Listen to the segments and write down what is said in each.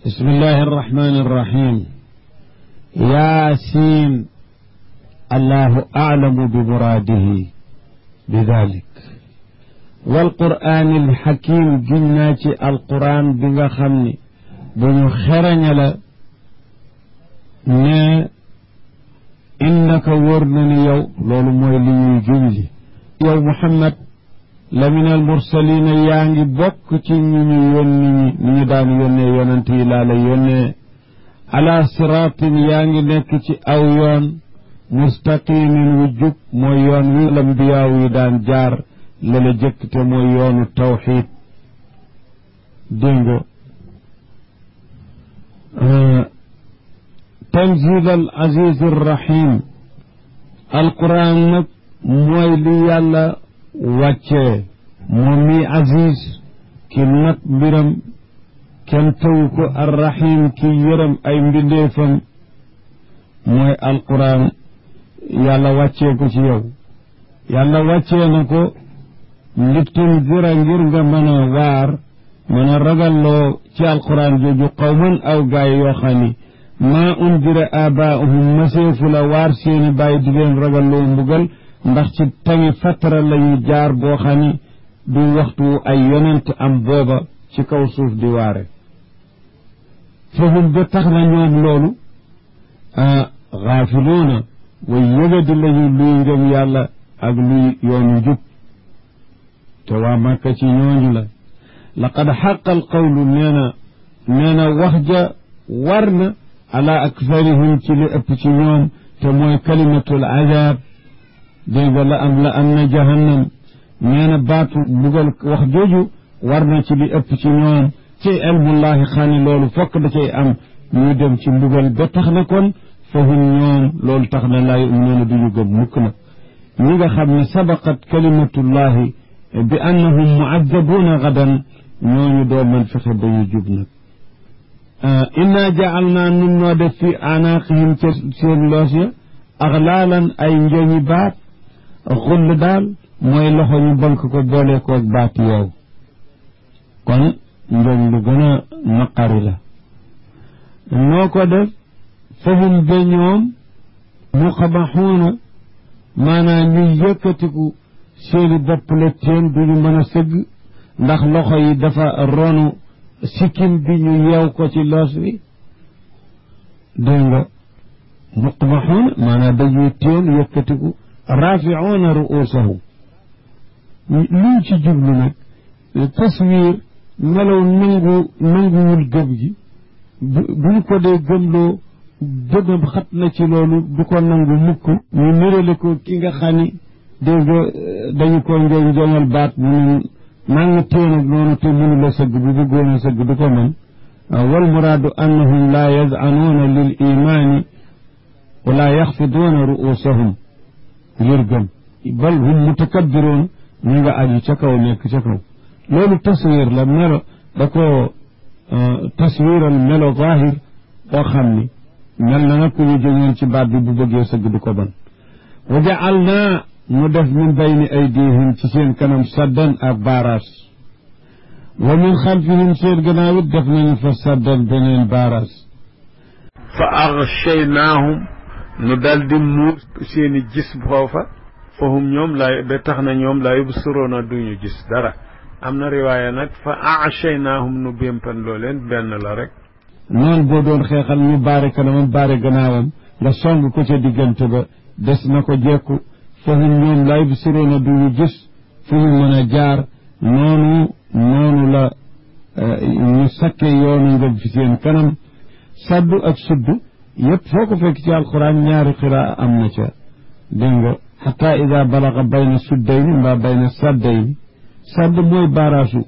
بسم الله الرحمن الرحيم. ياسين الله أعلم بمراده بذلك. والقرآن الحكيم جناتي القرآن بغا خمني بنو خرن لا إنك ورنني يو لول مويلي جملي يو محمد لمن المرسلين يانجي بوك تي ني يوني ني دان يوني يوننتي لا لا يوني على صراط يانجي نك تي او يون مستقيم وجب مو يون وي الانبياء وي دان جار لا جكت مو يون التوحيد دينغو تنزيل العزيز الرحيم. القرآن مويلي يالا wàcce moom mi aziz ki nag mbiram kenn taw ko arrahim ki yërëm ay mbindeefam mooy alquran yàlla wàccee ko ci yow yàlla wàccee na ko litunzira ngir nga mën a waar mën a ragalloo ci alquran jooju qawman aw gaay yoo xam ni maa undira abaahum maseefu la waar seeni bàyyi di leen ragalloo mbugal ndax ci tami fatara lañu jaar boo xam ni du waxtu ay yonent am booba ci kaw suuf di waare fahum ba tax na ñoom loolu gaafiluuna way yëgadi lañu luy ngëm yàlla ak luy yoonu njub te waa Màkka ci ñooñu la laqad xaqa al qawlu nee na wax ja war na ala aktharihim ci li ëpp ci ñoom te mooy kalimatul azab dégg la am na jahannam nee na baatu bugal wax jooju war na ci li ëpp ci ñoom ci ilmullahi xaani loolu fokk da cay am ñu dem ci mbugal ba tax na kon fahum ñoom loolu tax na laa yu'minuuna duñu gëm mukk na ñi nga xam ne sabaqat kalimatullahi bi annahum mu'azzabuuna gadan ñooñu doo mën fexe ba ñu jub nag inna ja'alnaa nun noo def fi anaaqihim ca seen loos ya axlaalan ay njoñi baat xull daal mooy loxo ñu bank ko boole koog baat yow kon njoñ lu gën a naqari la noo ko def fahum ba ñoom muqamaxuuna maanaam ñu yëkkatiku seeni bopp la teen duñu mën a sëgg ndax loxo yi dafa ronu sikkim bi ñu yeew ko ci loos wi dégg nga muqamaxuuna maanaam dañuy teen yëkkatiku raaficuuna ru'uusahum luñ ci jublu nag taswiir melaw nanguwul gëm gi buñ ko dee gëmloo bëggam xat na ci loolu du ko nangu mukk ñu nirale ko ki nga xam ni dégg nga dañu ko njoŋal baat mu ne maa ngi téen ak noonu te mënu la sëgg bu bëggoon a sëgg du ko mën wal muraadu annahum laa yaz'anuuna lil imaani wala yaxfiduuna ru'uusahum ngir gëm bal hum mutakabbiroon ñu nga aju ca kaw nekk ca kaw loolu taswir la melo da ko taswiral melo zahir boo xam ni mel na nag ku ñu jógoon ci baat bi bu bëggee sëgg du ko ban wa ja'alnaa mu def min bayni aydihim ci seen kanam saddan ak baaraas wa min xalfihim seen gannaaw it def nañu fa saddan beneen baaraas fa aghshaynaahum nu dal di muur seeni gis foofa fahum ñoom laay ba tax na ñoom laa yubsiruuna duñu gis dara am na riwaaya nag fa aghshaynaahum nu bémpan loo leen benn la rek noonu boo doon xeexal ñu baare kanamam baare gannaawam nga song ko ca diggante ba des na ko jekku fahum ñoom laa yubsiruuna duñu gis fu ñu mën a jaar noonu la ñu sakke yoonu ngëm fi seen kanam saddu ak suddu yëpp foo ko fekk ci alquran ñaari qiraa am na ca dégg nga xata ida balaga bayna suddayni mbaa bayna saddayni sadd mooy baaraasu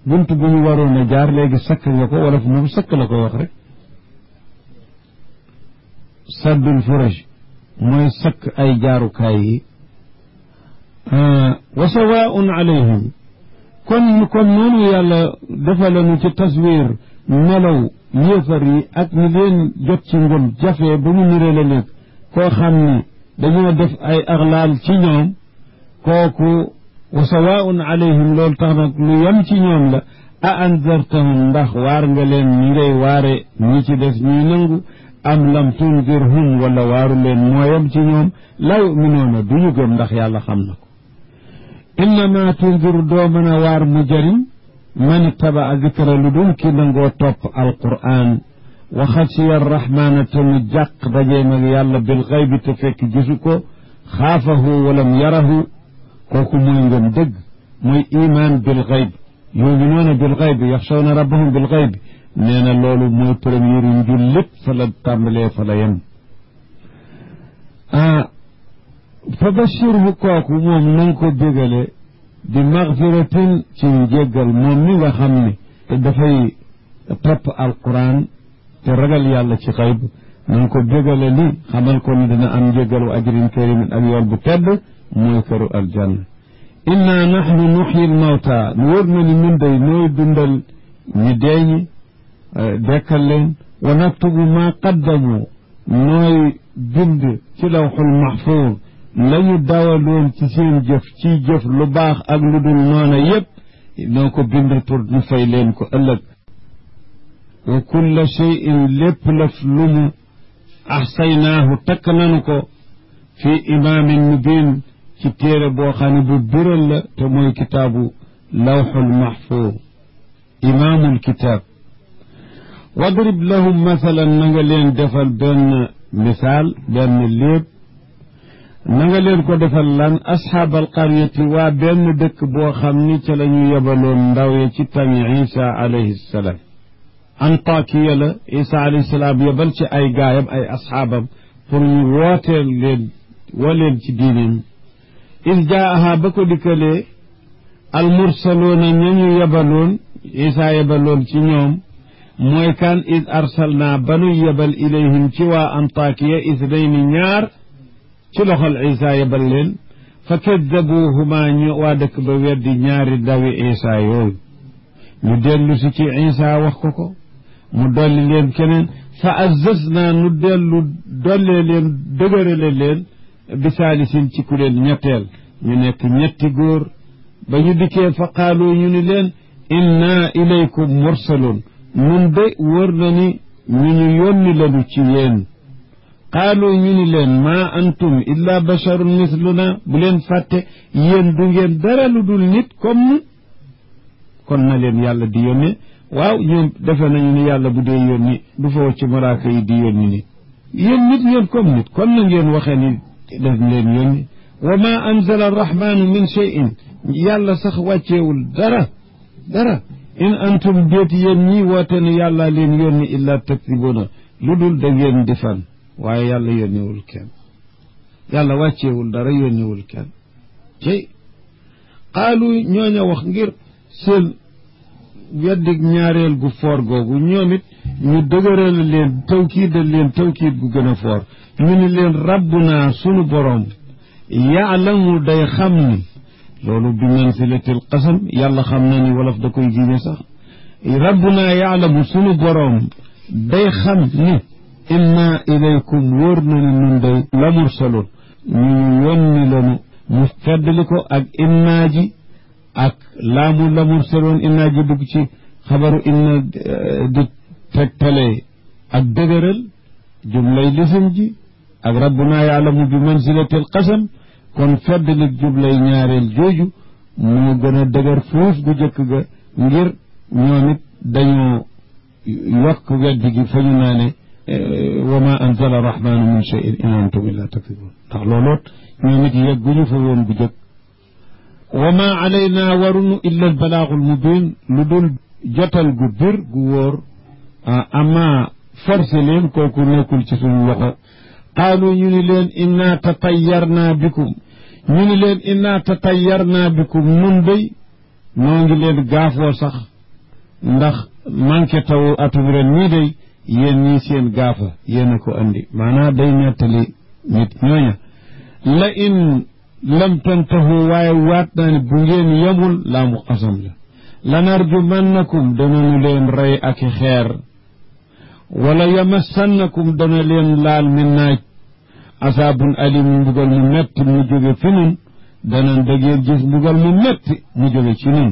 bunt bu ñu waroon a jaar léegi sakk nga ko wala fu moom sakk la koy wax rek saddul furaj mooy sakk ay jaarukaay yi wa sawaun alayhim kon noonu yàlla dafa lañu ci taswir melaw yéefar yi ak ñi leen jot ci ngëm jafe ba mu niree la nekk koo xam ni dañoo def ay aglaal ci ñoom kooku wa sawaun alayhim loolu tax nag lu yem ci ñoom la a anzartahum ndax waar nga leen ñi ngay waare ñi ci des ñuy nangu am lam tunzirhum wala waaru leen mooyam ci ñoom la yuminoona duñu gëm ndax yàlla xam na ko innama tunziru doo mën a waar mu jëriñ man ittaba zikra lu dul ki nangoo topp alquran wa xasiya arrahmana te mu jàq dajeem ak yàlla bil xaybi te fekk gisu ko xaafahu walam yarahu kooku mooy ngëm dëgg mooy iman bil xayb yuminuuna bil xaybi yaxshawna rabbahum bil xaybi nee na loolu mooy première njul lépp fa la tàmbalee fa la yem fa bashirhu kooku moom na nga ko bégale bi magfiratin ci njéggal moom mi nga xam ne te dafay topp alquran te ragal yàlla ci xayb na nga ko bégale li xamal ko ni dina am njéggalu ajrin karimin ak yool bu tedd mooy këru aljanna inna nahnu nuxyi lmawta nu wër na ni mun day nooy dundal ñi deeñi dekkal leen wa naktubu ma qaddamu nooy bind ci lawxul mahfuur lañu dawaloon ci seen jëf ci jëf lu baax ak lu dul noona yépp noo ko bind pour ñu fay leen ko ëllëg wa kulla cheyin lépp laf lu mu axsaynaahu takk nanu ko fi imaamin mubin ci téere boo xam ne bu biral la te mooy kitaabu lawxul mahfuur imaamul kitaab wadrib lahum masalan na nga leen defal benn misaal benn léeb na nga leen ko defal lan asxaabal qaryati waa benn dëkk boo xam ni ca la ñu yebaloon ndaw ya ci tami isa alayhi salaam Antakiya la isa alayhi salaam yebal ci ay gaayam ay asxaabam pour ñu wooteel leen woo leen ci diineem is jaaha ba ko dikkalee almursaloona ña ñu yebaloon isa yebaloon ci ñoom mooy kan is arsalna ba nu yebal ilayhim ci waa Antakiya isnayni ñaar ci loxol isa yebal leen fa kaddabuhuma ñu waa dëkk ba weddi ñaari dawi isa yooyu ñu dellu si ci isa wax ko mu dolli leen keneen fa azzazna nu dellu dollee leen dëgërale leen bi saalisin ci ku leen ñetteel ñu nekk ñetti góor ba ñu dikkee fa qaalu ñu ni leen inna ilaykum mursalun nun de wër na ni ñu ñu yónni lanu ci yéen qaalu ñu ni leen maa antum illa basharun misluna bu leen fàtte yéen du ngeen dara lu dul nit comme ni kon na leen yàlla di yónni waaw ñoom defe nañu ni yàlla bu dee yónni du fa ci malaaka yi di yónni nit yéen nit ngeen comme nit kon na ngeen waxee ni def leen yónni wa ma anzala arrahmanu min cheyin yàlla sax wàcceewul dara in antum déeti yéen ñii woote ne yàlla leen yónni illa takdibuna lu dul da ngeen di fan waaye yàlla yónniwul kenn yàlla wàcceewul dara yónniwul kenn ci qaalu ñooña wax ngir seen weddig ñaareel gu foor googu ñoom it ñu dëgëral leen tawkiid gu gën a foor ñu ni leen rabbuna sunu boroom yaalamu day xam ni loolu bi manzilatil qasam yàlla xam na ni wolof da koy giine sax rabbuna yaalamu sunu boroom day xam ni inna ilaykum wóor na ni nun day la mursaloon ñu yónni lanu mu feddli ko ak innaa ji ak laamu la mursaloon innaa ji dugg ci xabaru inna di tegtale ak dëgëral jumlay lisim ji ak rabbuna yaalamu bi manzilatil qasam kon feddlig jublay ñaareel jooju moo gën a dëgër fuuf gu jëkk ga ngir ñoom it dañoo yokk weddi gi fa ñu naa ne wa ma anzala arrahmanu min cheyin in antum illa takdibun ndax looloot ñoom it yegguñu fa woon bu jëkk wa ma alayna warunu illa albalaagul mubin lu dul jotal gu bir gu wóor ama forcé leen kooku nekkul ci suñu loxo qaalu ñu ni leen inna tatayyarna bikum nun day noo ngi leen gaafoo sax ndax manqué taw atum ren ñii day yéen ñii seen gaafa yéen a ko andi maanaam day nettali nit ñooña la in lam tantahu waaye waat naa ne bu ngeen yemul laa mu xasam la lanarjumannakum danañu leen rey ak xeer wala yamassannakum dana leen laal min naaj asaabun alim mbugal mu metti mu jóge fi nun danan dëggeen gis mbugal mu metti mu jóge ci nun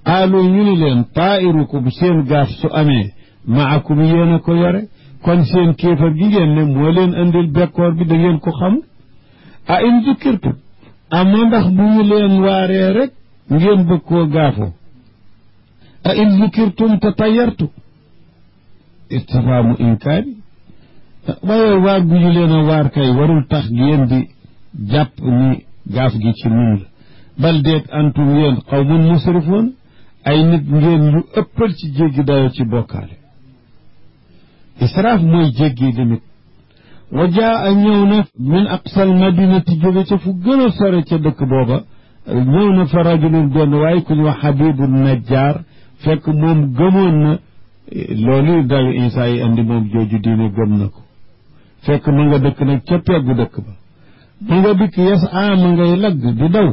qaalu ñu ni leen taa'irukum seen gaaf su amee maakum yéen a ko yore kon seen kéefar gi ngeen ne moo leen andil bekkoor bi da ngeen ko xam a in zukirtum ama ndax bu ñu leen waaree rek ngeen bëgg koo gaafoo a in zukirtum tatayartu istifhaamu inkaari waaye waar gu ñu leen a waar kay warul tax ngeen di jàpp ni gaaf gi ci nun la bal deet antum yéen qawmun musrifoon ay nit ngeen yu ëppal ci jéggi dayo ci bokkaale israaf mooy jéggi limit wa jaa ñëw na min aqsal madinati jóge ca fu gën a sore ca dëkk booba ñëw na fa rajulun benn waaye ku ñu wax Habibu Najjaar fekk moom gëmoon na loolu dayu Isaa yi andi moom jooju diine gëm na ko fekk ma nga dëkk nag ca peggu dëkk ba ma nga dikk yes ma ngay lagg di daw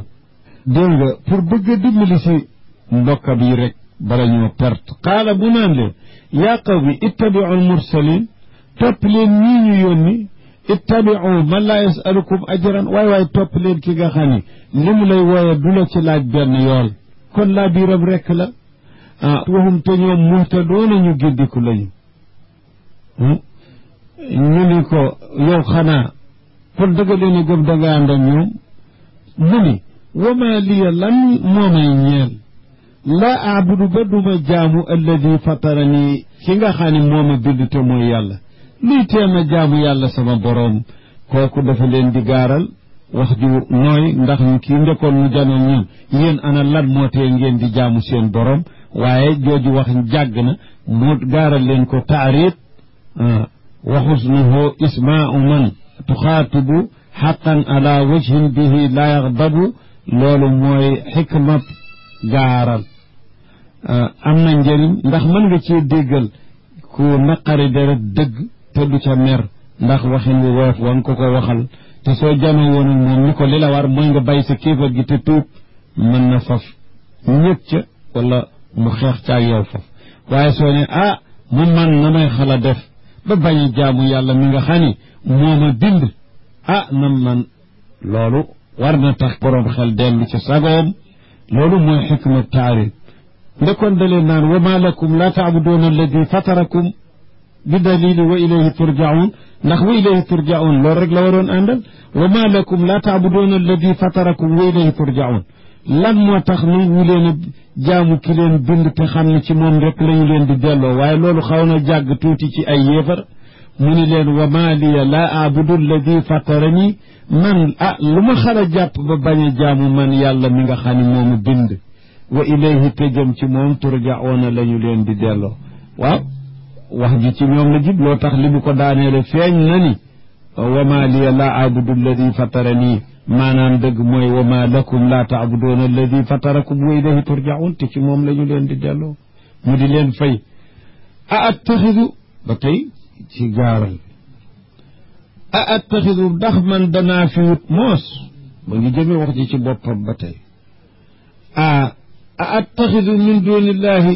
dégg nga pour bëgg a dimbali si mbokkam yi rek bala ñoo perte qaala bu naan leen yaa qawmi ittabiu almursalin topp leen ñii ñu yónni ittabiu man laa yasalukum ajran waay topp leen ki nga xam ni li mu lay wooye du la ci laaj benn yool kon laa biiram rekk la waxum te ñoom muhtadoona ñu giddiku lañu ñu ni ko yow xanaa kon dëgga leen a gëm danga ànd ak ñoom mu ni wama liya lan moomay ñeel laa aabudu ba duma jaamu alladi fatarani ki nga xam ne mooma bind te mooy yàlla luy teema jaamu yàlla sama boroom kooku dafa leen di gaaral wax ju nooy ndax ñu kii ndekkoon mu janoon ñoom yéen ana lan moo tee ngeen di jaamu seen boroom waaye jooju wax jàgg na mu gaaral leen ko taarib wa xusnuhu ismaau man tuxaatibu xaqan ala wajhin bihi la yaxdabu loolu mooy xikma gaaral am na njëriñ ndax mën nga cee déggal ku naqari deret dëgg te du ca mer ndax waxin wu woyof wa nga ko waxal te soo janoo woon moom ni ko li la war mooy nga bàyyi sa kéefar gi te tuub mën na faf ñëg ca wala mu xeex caag yow faf waaye soo ne mu man na may xala def ba bañ a jaamu yàlla mi nga xam ni mooma bind nam man loolu war na tax boroom xel dellu ci sagoom loolu mooy xikma taarif ndekoon da leen naan wa ma lakum laa taabuduuna alladi fatarakum bi dalili wa ilayhi turjaun ndax wa ilayhi turjaun loolu rek la waroon àndal wa ma lakum laa taabuduuna alladi fatarakum wa ilayhi turjaun lan moo tax nu ñu leen a jaamu ki leen bind te xam ne ci moom rek lañu leen di delloo waaye loolu xaw na jàgg tuuti ci ay yéefar mu ni leen wa ma liya laa aabudu alladi fatarani man lu ma xala jàpp ba bañ a jaamu man yàlla mi nga xam ne moomu bind wa ilayhi te jëm ci moom turjaoona la ñu leen di delloo waaw wax ji ci ñoom la jib loo tax li mu ko daaneele feeñ na ni wa ma liya laa aabudu alladi fatarani maanaam dëgg mooy wa ma lakum laa taabuduuna alladi fatarakum wa ilayhi turjaun te ci moom la ñu leen di delloo mu di leen fay attaxidu ba tey ci gaaral attaxidu ndax man danaa fi wut moos ba ngi jëme wax ji ci boppam ba tey attaxidu min dunillahi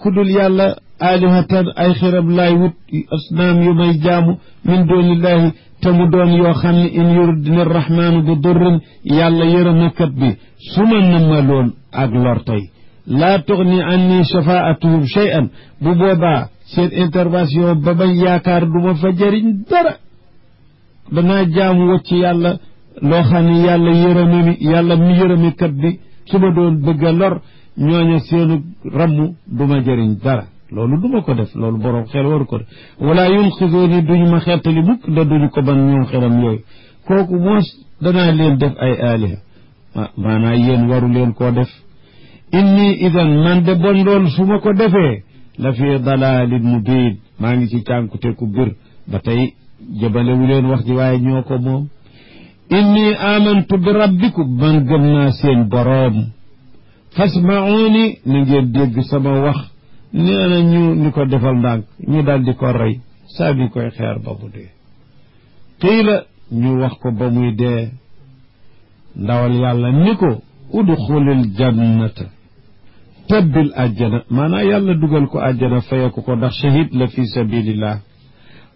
kudul yàlla alihatan ay xiram laay wut asnaam yu may jaamu min dunillahi te mu doon yoo xam ne in yuridni rahmaanu bi durrin yàlla yërëmakat bi su ma nëmmaloon ak lor tey laa tuxni anni shafaatuhum shay'an bu boobaa seen intervention ba bañ yaakaar du ma fa jëriñ dara danaa jaamu wacc yàlla loo xam ne yàlla yërëmami yàlla mi yërëmikat bi su ma doon bëgg a lor ñooña seenu ramm du ma jëriñ dara loolu duma ko def loolu borom xel waru ko def wala yunqiduni duñu ma xettali mukk da duñu ko ban ñoom xelam yooyu kooku moos danaa leen def ay aaliha maanaa yéen waru leen koo def inni idan man de bon loolu su ma ko defee la fi dalalin mubin maa ngi ci cànkute ku bir ba tey jëbalewu leen wax ji waaye ñoo ko moom inni amantu bi rabbikum man gëm naa seen boroom fasmauni na ngeen dégg sama wax nee na ñu ko defal ndànk ñu daal di ko rey saa bi koy xeer ba mu dee qiila ñu wax ko ba muy dee ndawal yàlla ni ko udxulil jannata tabbil àjjana maanaam yàlla dugal ko àjjana fayeku ko ndax shahid la fi sabilillah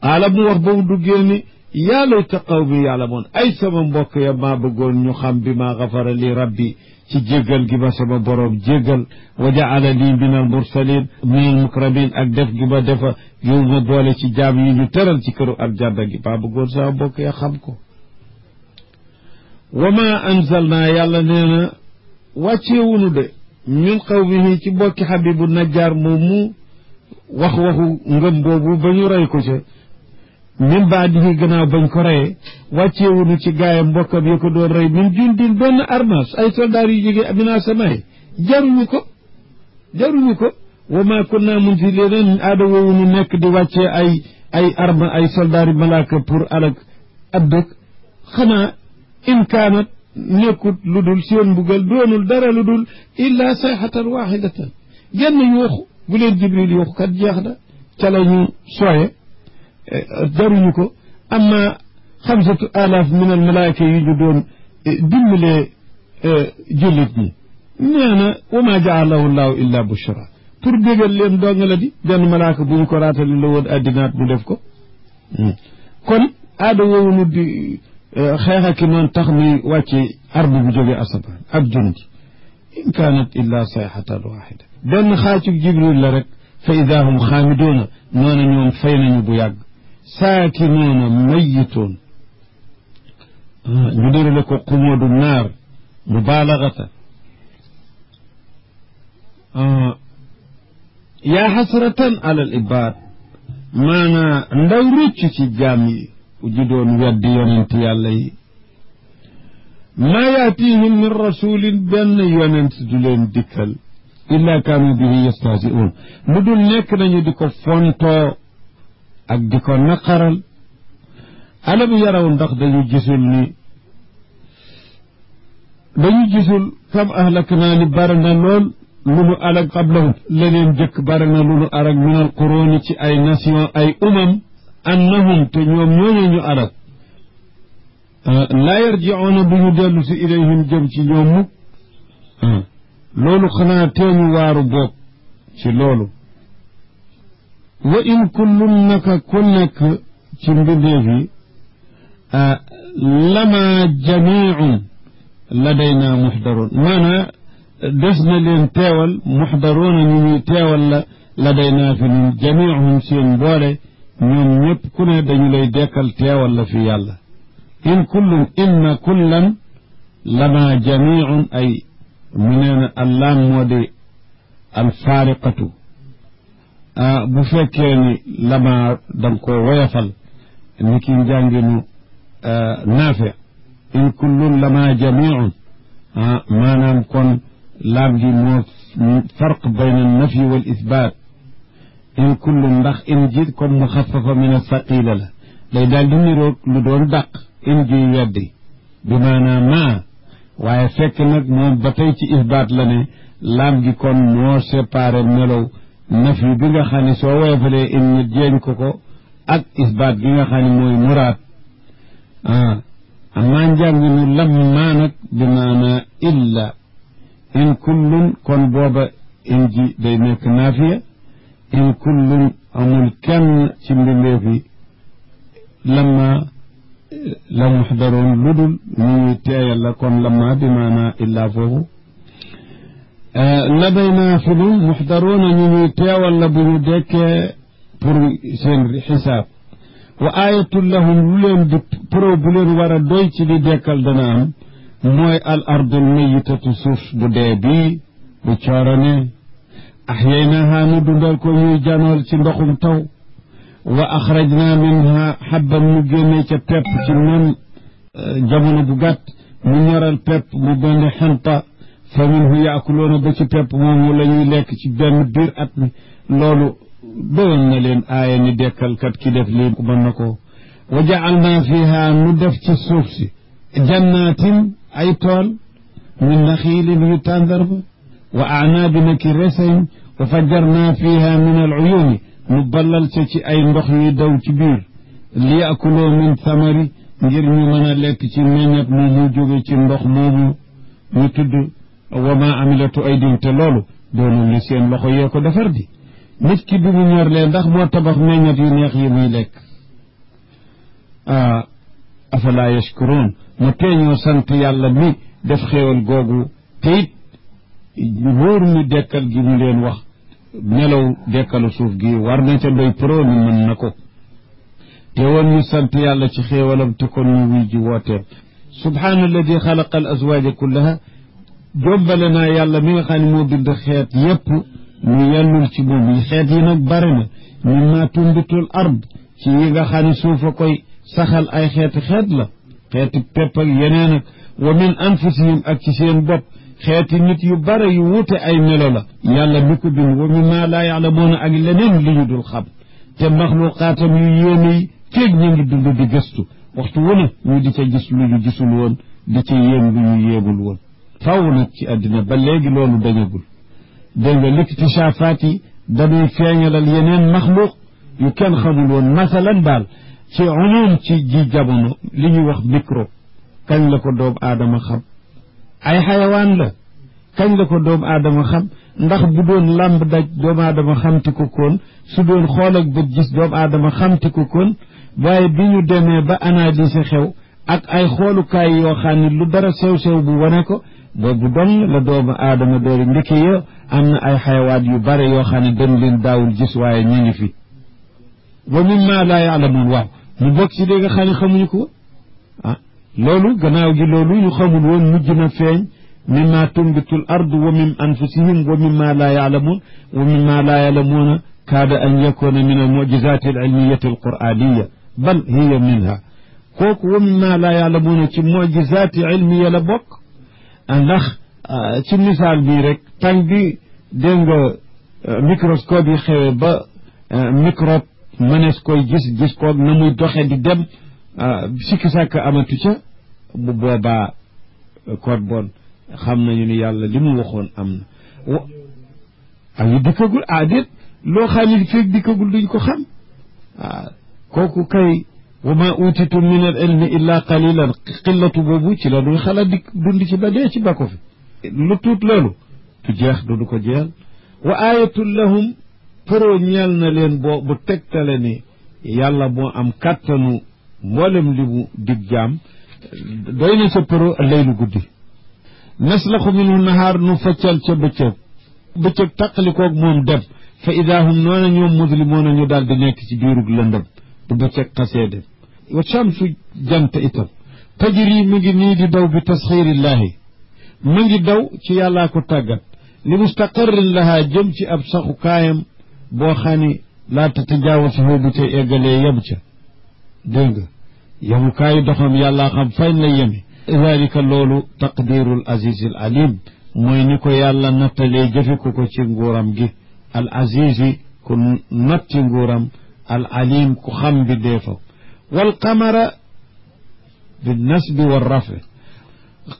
qaala mu wax ba mu duggee ni yaa layta qawmi ya'lamuun ay sama mbokk ya maa bëggoon ñu xam bi maa xafara li rabbi ci jéggal gi ba sama boroom jéggal wa jaala lii min al mursalin min al mukramin ak def gi ba defa yow ma boole ci jaam yi ñu teral ci këru aljanna gi baa bëggoon sama mbokk ya xam ko wa ma anzalna yàlla nee na wàcceewunu de min qawmihi ci bokki Habibu Najjaar moom mu waxu ngëm boobu ba ñu rey ko ca min baadihi gannaaw bañ ko reyee wàcceewunu ci gaayam mbokkam yi ko doon rey min jundin benn armas ay soldaar yu jóge mina samaay jaruñu ko wa ma kunna munzilina aada woowunu nekk di wàccee ay arme ay soldaar yi malaaka pour alak ab dëkk xanaa in kaanat nekkut lu dul seen mbugal doonul dara lu dul illa sayxatan waxidatan genn yuuxu bu leen Jibril yuuxu kat jeex na ca la ñu sooye jaruñu ko amma 5000 min al malaaka yi ñu doon dimbalee jullit ñi nee na wa ma jaalahu llahu illa bushra pour bégal leen dong la di benn malaaka bu ñu ko raatali la woon addinaat mu def ko kon aada woowunu di xeex ak noonu tax muy wàcce arme bu jóge asamaan ab jundi in kaanat illa sayxatan waxida benn xaacug Jibril la rek fa ida hum xaamidoona noona ñoom fay nañu bu yàgg saakinoona mayitoon ñu dérale ko xumoodu naar mubalagata yaa xasratan ala al ibaad maanaa ndaw rëcc ci jaam yi ji doon weddi yonent yàlla yi maa yaatihim min rasulin benn yonent du leen dikkal illa kaanu bihi yastahzi'uun lu dul nekk nañu di ko fontoo ak di ko naqaral alam yaraw ndax dañu gisul kam ahlaknaa ni bari na lool lu nu alag qablahum leneen jëkk bari na lu nu alag min al quruuni ci ay nation ay umam annahum te ñoom ñooñu ñu alag laa yarji'uuna bu ñu dellu si ilayhim jëm ci ñoom mukk loolu xanaa teeñu waaru boog ci loolu wa in kullun naka ku nekk ci mbindeef yi lama jamiicun ladaynaa muxdaroon maanaa des na leen teewal muxdaroona ñu ñuy teewal la ladaynaa fi ñun jamiicuhum seen mboole ñoom ñëpp ku ne dañu lay dekkal teewal la fi yàlla in kullun inna kullan lama jamiicun ay mu nee na allaam moo di alfaariqatu bu fekkee ni lama danga ko woyafal ni ki njànginu naafi in kullun lama jamiicun maanaam kon laam gi moo farq bayna nafi wal isbaat in kullun ndax in ji comme muxafafa min asaqila la day daal di niroog lu doon dàq in ji weddi bi maanaam maa waaye fekk nag moom ba tey ci isbaat la ne laam gi kon moo séparé melow nafi bi nga xam ne soo woyofalee in ñi jeeñ ko ak isbaat gi nga xam ne mooy muraad amaa njàng nu lammaa nag bi maanaa illa in kullun kon booba in ji day nekk naafiya in kullun amul kenn ci mbindeef yi lamma la muxdaroon lu dul ñu ñuy teeyal la kon lamma bi maanaa illaa foofu ladaynaa fi nun muxdaroona ñu ñuy teewal la bu ñu dekkee pour seen xisaab wa aayatun lahum lu leen di pro bu leen war a doy ci di dekkal dana am mooy al ardul mayitatu suuf bu dee bii bu coorane axyaynaha nu dundal ko ñuy janool ci ndoxum taw wa axrajna minha xabban mu génne ca pepp ci même jamono bu gàtt mu ñoral pepp mu benn xenta fa minhu yaakuloona ba ci pepp moomu la ñuy lekk ci benn biir at mi loolu doon na leen aaya ni dekkalkat ki def lii mën na ko wa jaalna fiha nu def ci suuf si jannatin ay tool min naxiilin yu tàndarba wa anaabina ki reseñ wa fajjarna fiha min al uyuuni nu ballal ca ci ay ndox yuy daw ci biir li yaakuloo min samari ngir ñu mën a lekk ci meññat mu mu jóge ci ndox moomu ñu tudd wa ma amilatu aydin te loolu doonul li seen loxo yee ko defar di nit ki bi mu ñor lee ndax moo tabax meññat yu neex yi muy lekk afala yashkuruun ma teeñoo sant yàlla mi def xéewal googu te it wóor ni dekkal gi mu leen wax nelaw dekkalu suuf gi war na ca doy pro ni mën na ko te woon ñu sant yàlla ci xéewalam te kon ñu wuy ji wooteem subhaana alladi xalaqa al azwaaja kullaha jombale naa yàlla mi nga xam ne moo bind xeet yépp ñu yellul ci moom yi xeet yi nag bare na mimma tumbitul ard ci yi nga xam ne suufa koy saxal ay xeet la xeeti pepp ak yeneen ak wa min anfusihim ak ci seen bopp xeeti nit yu bare yu wuute ay melo la yàlla mi ko bind wa mimma laa yaalamuuna ak leneen li ñu dul xam te maxluqaatam yu yéene yi féeg ñu ngi dund di gëstu waxtu wu ne ñu di ca gis lu ñu gisul woon di ca yéem lu ñu yéemul woon faw nag ci àddina ba léegi loolu dañagul dégg nga liktishafaat yi dañuy feeñalal yeneen maxluq yu kenn xamul woon masalan daal ci umum ci ji jamono li ñuy wax micro kañ la ko doomu aadama xam ay xayawaan la kañ la ko doomu aadama xam ndax bu doon làmb daj doomu aadama xamti ko koon su doon xool ak bët gis doomu aadama xamti ko koon waaye bi ñu demee ba analyse xew ak ay xoolukaay yoo xam ne lu dara sew-sew bu wane ko boobu dong la doomu aadama doori ndiki yo am na ay xayawaat yu bare yoo xam ne dañ leen daawul gis waaye ñu ngi fi wa mimma laa yaalamuun waaw mu bokk ci léegi xam ne xamuñu ko loolu gannaaw gi loolu ñu xamul woon mujj na feeñ mimma tumbitul ardu wa min anfusihim wa mimma laa yaalamuun wa mimma laa yaalamuuna kaada an yakuna min al mucjizati al ilmiyati al qur'aniya bal hiya minha kooku wa mimma laa yaalamuuna ci mucjizati ilmiya la bokk ndax ci misaal bii rek tàng bi dégg nga microscope yi xewee ba microbe mënees koy gis koog na muy doxe di dem sikki sàkk amatu ca bu boobaa kon bon xam nañu ni yàlla li mu waxoon am na ay dikkagul déet loo xam ne feeg dikkagul duñ ko xam kooku kay wa ma utitum min al ilmi illa qalilan qillatu boobu ci la duñ xalaat di dund ci ba dee ci ba ko fi lu tuut loolu tu jeex du ko jeel wa ayatul lahum pro ñeel na leen bu tegtale ni yàlla moo am kàttanu mboolem li mu dig jaam doy na sa pro laylu guddi naslaxu minhu nahaar nu faccal ca bëccëg taqalikoog moom dem fa ida hum noona ñoom muslimoona ñu daal di nekk ci biirug lëndëm bu bëccëg xasee dem wa shamsu jant itam tajri mu ngi nii di daw bi tasxiirillahi mu ngi daw ci yàllaa ko tàggat li mustaqarrin lahaa jëm ci ab saxu kaayam boo xam ni laa tatajaawasu bu tey eggalee yem ca dégg nga yemu kaayu doxam yàllaa xam fayn la yemi dalika loolu taqdirul aziz al alim mooy ni ko yàlla nattalee jëfe ko ci nguuram gi al azizi ku not ci nguuram al alim ku xam bi deefa wal qamara bi nasbi wa rafi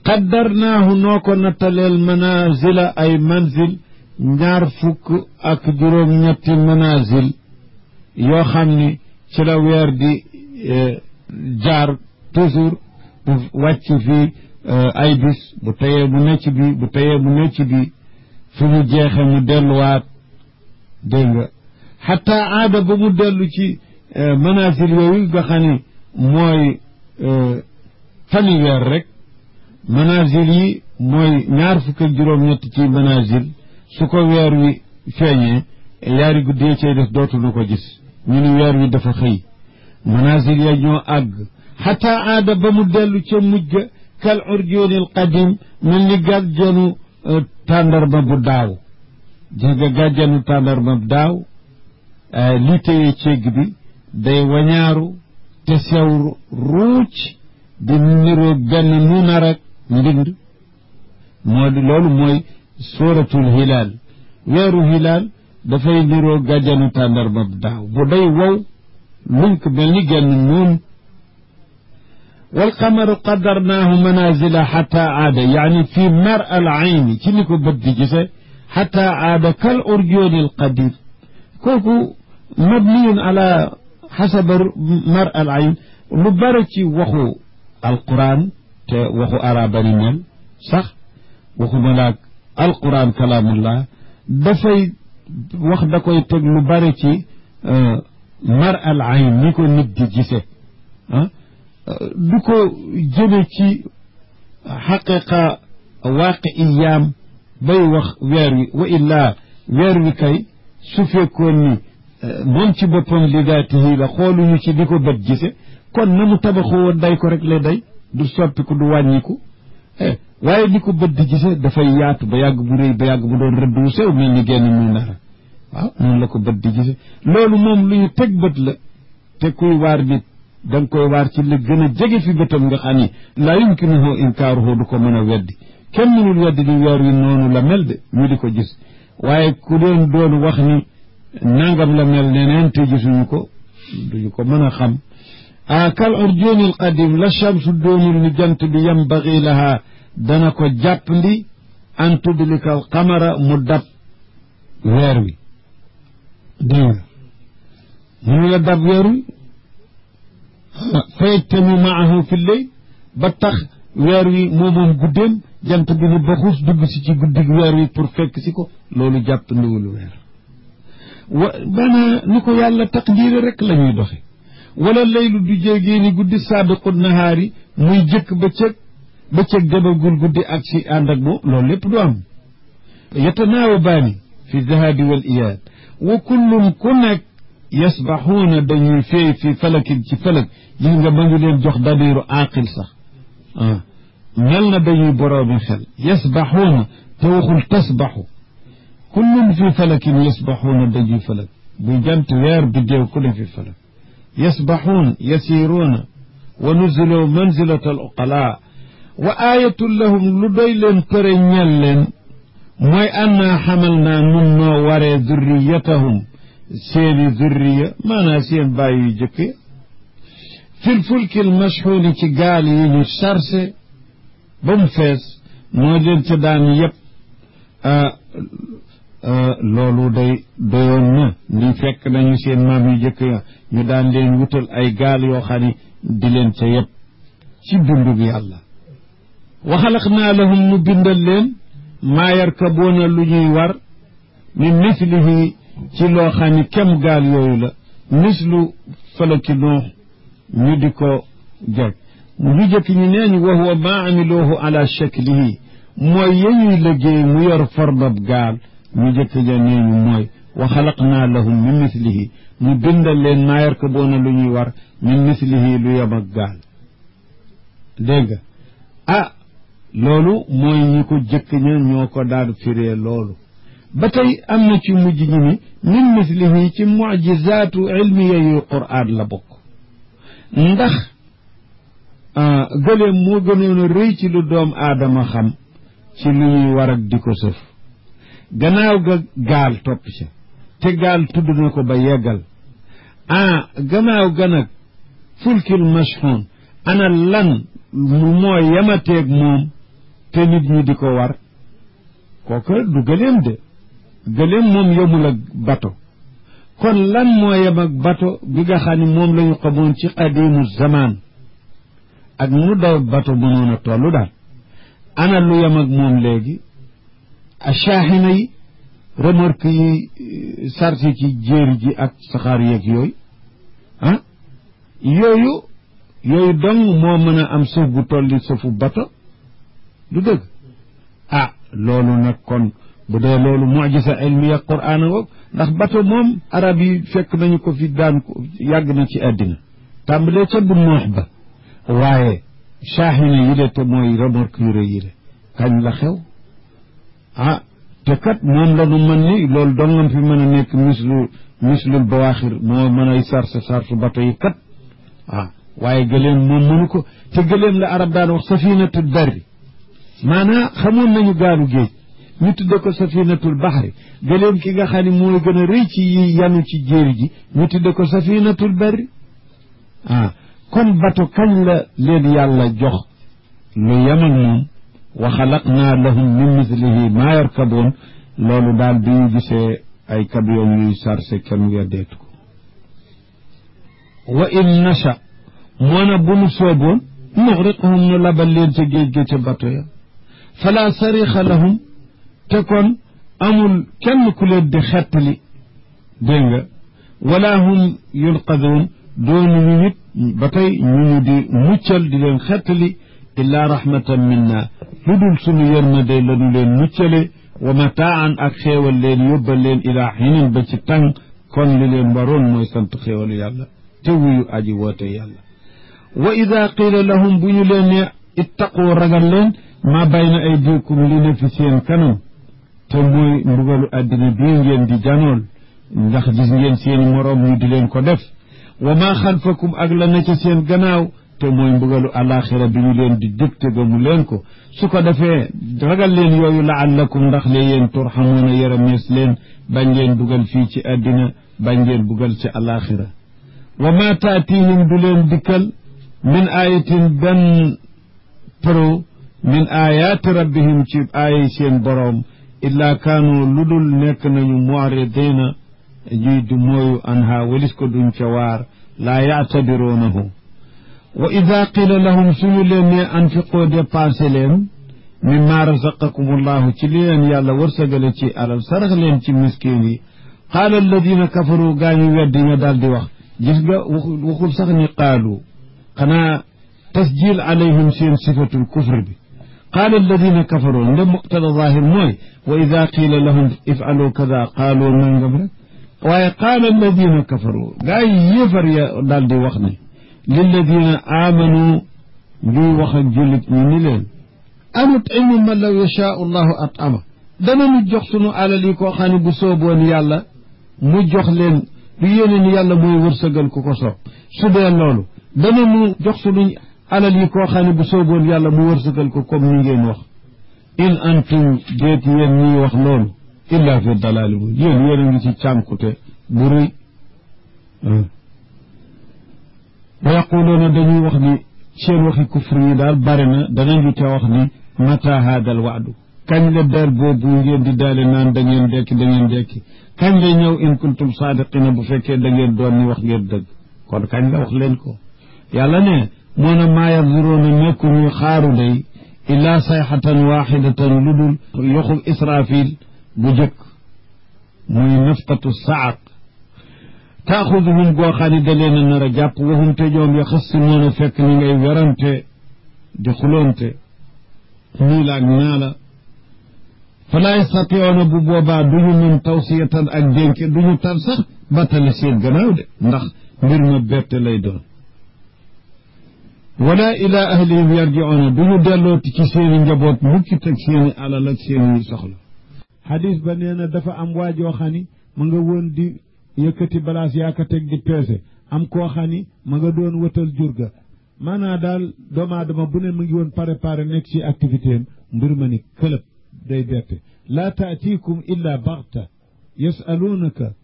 qaddarnaahu noo ko nattaleel manazila ay manzil 20 manazil yoo xam ni ci la weer di jaar toujours bu wàcc fii ay bis bu teyee mu necc bi bu teyee mu necc bi fu mu jeexe mu delluwaat dégg nga xataa aada ba mu dellu ci manazil yooyu nga xam ne mooy fani weer rek manazil yi mooy 20 ci manazil su ko weer wi feeñee yaari guddee cay def dootuñu ko gis ñu ni weer wi dafa xëy manazil ya ñoo àgg xataa aada ba mu dellu ca mujj kal urjuuni al qadim mel ni gàjjanu tàndarma bu daaw gis nga gàjjanu tàndarma bu daaw li téye cégg bi day wañaaru te sew ruuc di niroo benn nuunar ak ndind moo di loolu mooy suratul hilaal weeru hilaal dafay niroo gàjjanu tàndarma bu daaw bu day wow lunk mel ni genn nuun والقمر قدرناه منازل حتى عاد يعني في مرء العين كنكو بدي جسد حتى عاد كالأرجون القديم كوكو مبني على حسب مرء العين لبرتي وخو القرآن وخو أرابني من صح وخو ملاك القرآن كلام الله دفاي wax da koy teg lu bari ci mar al ayn ni ko nit di gise du ko jëme ci xaqiqa waaqi iyaam bay wax weer wi wa illaa weer wi kay su fekkoon ni moom ci boppam lidaatihi la xooluñu ci di ko bët gise kon na mu tabaxoo day ko rek la day du soppiku du wàññiku waaye di ko bët di gise dafay yaatu ba yàgg bu rëy ba yàgg bu doon rëdd wu sew mel ni genn muy nara waaw noonu la ko bët di gise loolu moom lu ñu teg bët la te kuy waar nit da nga koy waar ci la gën a jege fi bëtam nga xam ni laa yumkinuhu inkaaruhu du ko mën a weddi kenn mënul weddi di weer wi noonu la mel de ñu di ko gis waaye ku doon wax ni nangam la mel neneen te gisuñu ko duñu ko mën a xam kal urjuuni al qadim la shamsu doonul ni jant bi yambagi laha dana ko jàppandi an tudlika al qamara mu dab weer wi dégg nga mënu la dab weer wi fayajtami maahu fi lleyl ba tax weer wi moomoom guddeem jant bi ni baxus dugg si ci guddig weer wi pour fekk si ko loolu jàppandiwul weer bana ni ko yàlla taqdiire rek la ñuy doxe wala laylu du jégee ni guddi saabiqu nahaari muy jëkk bëccëg demagul guddi ak si ànd ak moom loolu lépp du am yatanaawabaani fi dahabi wal iyaad wa kullum ku nekk yasbaxuuna dañuy féey fi falakin ci falak gis nga ba ngi leen jox damiru aaqil sax mel na dañuy boroomi xel yasbaxuuna te waxul tasbaxu kullum fi falakin yasbaxuuna dañuy falak bu jant weer biddéew ku ne fi falak yasbaxuun yasiruuna wa nuziloo manzilata al uqalaa wa aayatun lahum lu doy leen përe ñel leen mooy annaa xamal naa nun noo waree zurriyatahum seeni zurriya maanaam seen bàyyi yu jëkke fil fulkil mashxuuni ci gaal yi ñu chargé ba mu fees moo leen ca daan yëpp loolu day doyoon na ndi fekk nañu seen maam yu jëkk ya ñu daan leen wutal ay gaal yoo xam ne di leen ca yëpp ci dundug yàlla wa xalaqnaa lahum nu bindal leen maa yarkabuuna lu ñuy war min mislihi ci loo xam ne kem gaal yooyu la mislu falaki noox ñu di ko jeg ñu jëkk ñi nee ñu wa huwa maa amiloohu ala shaklihi mooy yeñuy liggéey mu yor formab gaal ñu jëkk ja nee ñu mooy wa xalaqnaa lahum min mislihi ñu bindal leen maa yarkabuuna lu ñuy war min mislihi lu yem ak gaal dégg nga loolu mooy ñi ko jëkk ña ñoo ko daan firee loolu ba tey am na ci mujj ñi ni min mislihi ci mujizaatu ilmiya yu quraan la bokk ndax gëleem moo gënoon a rëy ci lu doom aadama xam ci lu ñuy war ak di ko sëf gannaaw ga gaal topp ca te gaal tudd na ko ba yeggal gannaaw ga nag fulkil mashxuun ana lan moo yemateeg moom te nit ñi di ko war kooka du gëleem de gëleem moom yomul ak bato kon lan moo yem ak bato bi nga xam ne moom la ñu xamoon ci qadimu zaman ak mu daw bato mënoon a tollu daal ana lu yem ak moom léegi ashaaxina yi remorque yi sarti ci jéeri ji ak saxaar yeeg yooyu yooyu dong moo mën a am sëf bu tolli sëfu bato du dëgg loolu nag kon bu dee loolu mujisa ilmiya quraan woog ndax bato moom arab yi fekk nañu ko fi daan ko yàgg na ci àddina tàmbalee ca bu noox ba waaye saaxina yi de te mooy remorque yu rëy yi de kañ la xew te kat moom la nu mën ni loolu dongam fi mën a nekk mislul bawaaxir moo mën ay sarsu bato yi kat waaye gëléem moom mënu ko te gëléem la arab daan wax safinatul barri maanaa xamoon nañu gaalu géej ñu tudde ko safinatul baxri gëléem ki nga xam ne mooy gën a rëy ci yi yanu ci jéeri ji ñu tudde ko safinatul barri kon bato kañ la leen yàlla jox lu yem ak moom wa xalaqnaa lahum min mislihi maa yarkaboon loolu daal bi ñu gisee ay camion yuy sarse kenn weddeetu ko wa in nasha moo na bu nu sooboon nuxriqhum nu labal leen ca géej ga ca bato ya fala sarixa lahum te kon amul kenn ku leen di xettali dégg nga wala hum yunqaduun doonu ñu nit ba tey ñu di muccal di leen xettali illaa rahmatan minna lu dul sunu yërmande lanu leen muccale wa mataan ak xéewal leen yóbbal leen ilaa xinin ba ci tàng kon li leen waroon mooy sant xéewalu yàlla te wuyu aji woote yàlla wa ida qiila lahum bu ñu leen ne ittaqu ragal leen maa bayna aydikum li ne fi seen kanam te mooy mbugalu àddina bii ngeen di janool ndax gis ngeen seeni moroom ñu di leen ko def wa maa xalfakum ak la na ca seen gannaaw te mooy mbugalu alaxira bi ñu leen di dégte ba mu leen ko su ko defee ragal leen yooyu laallakum ndax le yéen turxamuuna yaramees leen bañ leen bugal fii ci àddina bañ leen bugal ci alaxira wa maa taatihim du leen dikkal min ayatin benn pro min ayaati rabbihim ci aaya seen boroom illaa kaanu lu dul nekk nañu mu'ridina ñuy du mooyu anha walis ko duñ ca waar laa yaatabiruunahu wa ida qila lahum suñu leen ne anfiqoo dépensé leen mimma razaqakumullahu ci li leen yàlla wërsëgale ci alal sarax leen ci miskin yi qaala alladina kafaru gaañu weddi ña daal di wax gis nga waxul sax ni qaalu xanaa tasjil alayhim seen sifatul kufr bi qaala alladina kafaru nde muqtada zahir mooy wa ida qiila lahum if'alu kada qaalu nangam rek waaye qaala alladina kafaru gaa yi yéefar ya daal di wax ne lilladina aamanu ñuy wax ak jullit ñi ni leen anut'imu man law yashaau llahu at'ama danañu jox sunu alal yi koo xam ne bu sooboon yàlla mu jox leen du yéene ni yàlla mooy wërsëgal ku ko soob su dee loolu danañu jox sunu alal yi koo xam ne bu sooboon yàlla mu wërsëgal ko comme ni ngeen wax in antum déet yéen ñuy wax loolu illa fi dalaali bu yéen a ngi ci càmkute bu rëy wa yaquluuna dañuy wax ni seen waxi kufr yi daal bari na danañu ca wax ni mata haadal waadu kañ la der boobu ngeen di daale naan da ngeen dekki kañ la ñëw in kuntum saadiqina bu fekkee da ngeen doon ni wax ngeen dëgg kon kañ la wax leen ko yàlla ne moo na maa yanzuruuna nekku ñuy xaaru day illaa sayxatan waxidatan lu dul yoxu israfil bu jëkk muy naftatu saaq taaxuduhum goo xam ne da leen a nar a jàpp waxum te ñoom yaxassimuuna fekk ni ngay werante di xuloonte nii la ak naa la falaa yastatiyoona bu boobaa duñu mën tawsiyatan ak dénke duñu tar sax battale seen gannaaw de ndax mbir ma bette lay doon wala ila ahlihim yarji'uuna duñu dellooti ci seeni njaboot mukkit ak seeni alal ak seeni soxla xadis ba nee na dafa am waajoo xam ni ma nga woon di yëkkati balaas yaa ko teg di peese am koo xam ni ma nga doon wëtal jur ga maanaa daal doomu aadama bu ne mu ngi woon préparé nekk ci activité am mbir ma ni këlëb day bette laa taatiikum illa baxta yasaluunaka